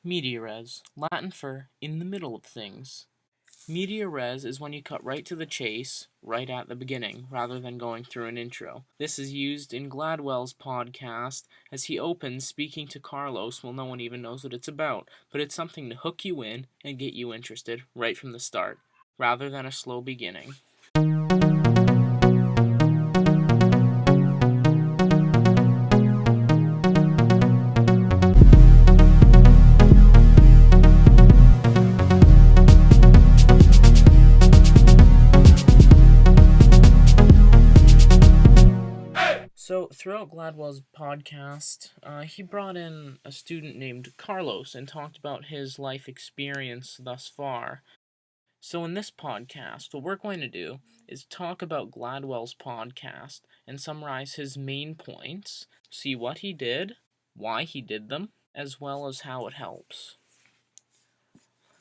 Media res, Latin for in the middle of things. Media res is when you cut right to the chase, right at the beginning, rather than going through an intro. This is used in Gladwell's podcast as he opens speaking to Carlos while no one even knows what it's about, but it's something to hook you in and get you interested right from the start, rather than a slow beginning. So, throughout Gladwell's podcast, he brought in a student named Carlos and talked about his life experience thus far. So, in this podcast, what we're going to do is talk about Gladwell's podcast and summarize his main points, see what he did, why he did them, as well as how it helps.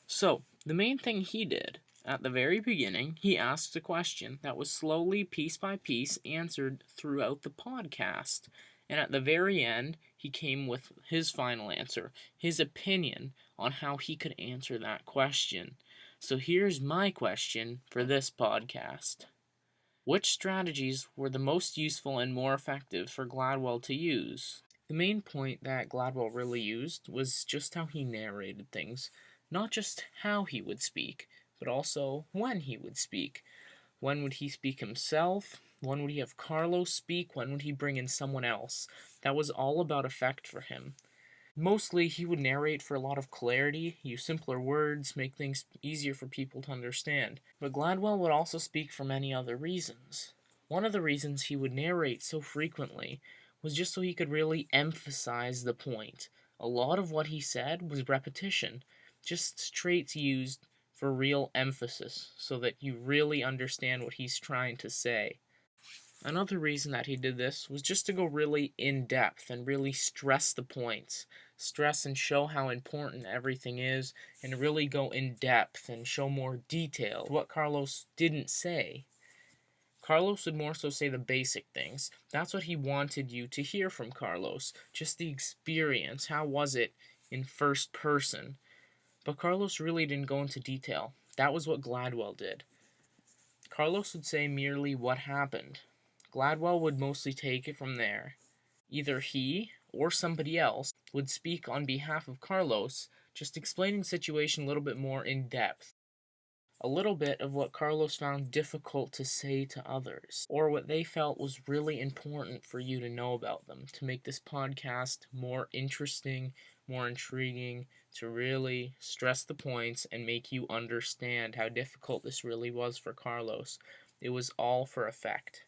So, the main thing he did at the very beginning, he asked a question that was slowly, piece by piece, answered throughout the podcast. And at the very end, he came with his final answer, his opinion on how he could answer that question. So here's my question for this podcast. Which strategies were the most useful and more effective for Gladwell to use? The main point that Gladwell really used was just how he narrated things, not just how he would speak, but also when he would speak. When would he speak himself? When would he have Carlos speak? When would he bring in someone else? That was all about effect for him. Mostly, he would narrate for a lot of clarity, use simpler words, make things easier for people to understand. But Gladwell would also speak for many other reasons. One of the reasons he would narrate so frequently was just so he could really emphasize the point. A lot of what he said was repetition, just traits used for real emphasis, so that you really understand what he's trying to say. Another reason that he did this was just to go really in depth and really stress the points. Stress and show how important everything is, and really go in depth and show more detail. What Carlos didn't say. Carlos would more so say the basic things. That's what he wanted you to hear from Carlos. Just the experience. How was it in first person? But Carlos really didn't go into detail. That was what Gladwell did. Carlos would say merely what happened. Gladwell would mostly take it from there. Either he or somebody else would speak on behalf of Carlos, just explaining the situation a little bit more in depth. A little bit of what Carlos found difficult to say to others, or what they felt was really important for you to know about them, to make this podcast more interesting, more intriguing, to really stress the points and make you understand how difficult this really was for Carlos. It was all for effect.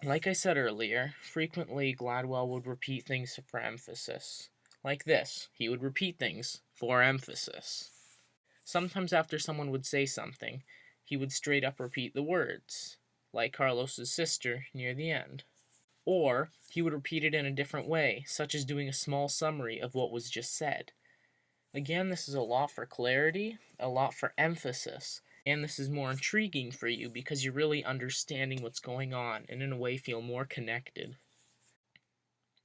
Like I said earlier, frequently Gladwell would repeat things for emphasis. Like this, he would repeat things for emphasis. Sometimes after someone would say something, he would straight up repeat the words, like Carlos's sister near the end. Or he would repeat it in a different way, such as doing a small summary of what was just said. Again, this is a lot for clarity, a lot for emphasis, and this is more intriguing for you because you're really understanding what's going on and in a way feel more connected.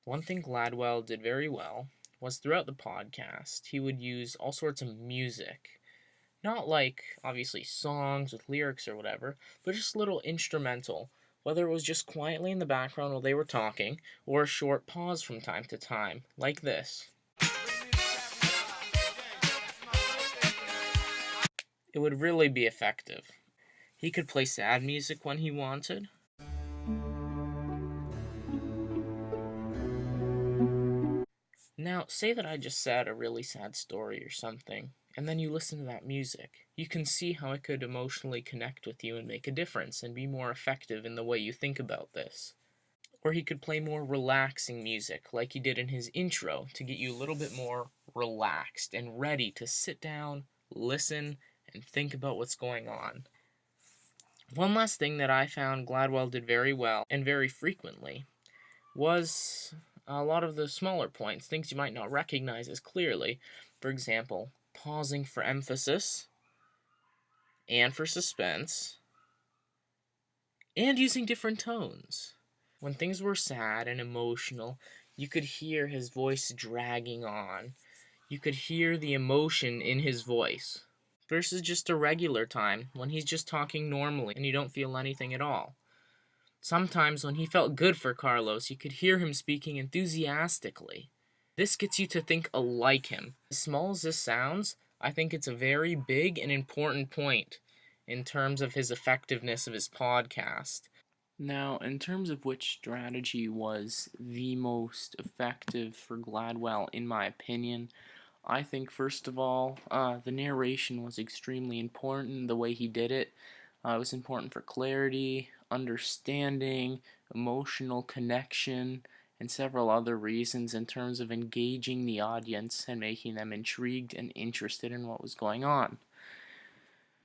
One thing Gladwell did very well was throughout the podcast, he would use all sorts of music. Not like, obviously, songs with lyrics or whatever, but just little instrumental, whether it was just quietly in the background while they were talking, or a short pause from time to time, like this. It would really be effective. He could play sad music when he wanted. Now, say that I just said a really sad story or something, and then you listen to that music. You can see how it could emotionally connect with you and make a difference and be more effective in the way you think about this. Or he could play more relaxing music, like he did in his intro, to get you a little bit more relaxed and ready to sit down, listen, and think about what's going on. One last thing that I found Gladwell did very well, and very frequently, was a lot of the smaller points, things you might not recognize as clearly. For example, pausing for emphasis, and for suspense, and using different tones. When things were sad and emotional, you could hear his voice dragging on. You could hear the emotion in his voice versus just a regular time when he's just talking normally and you don't feel anything at all. Sometimes when he felt good for Carlos, you could hear him speaking enthusiastically. This gets you to think alike him. As small as this sounds, I think it's a very big and important point in terms of his effectiveness of his podcast. Now, in terms of which strategy was the most effective for Gladwell, in my opinion, I think first of all, the narration was extremely important, the way he did it. It was important for clarity, understanding, emotional connection, and several other reasons in terms of engaging the audience and making them intrigued and interested in what was going on.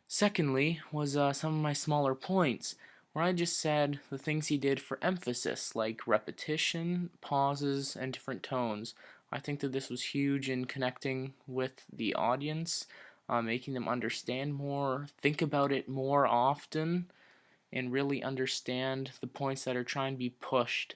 Secondly, was some of my smaller points, where I just said the things he did for emphasis, like repetition, pauses, and different tones. I think that this was huge in connecting with the audience, making them understand more, think about it more often, and really understand the points that are trying to be pushed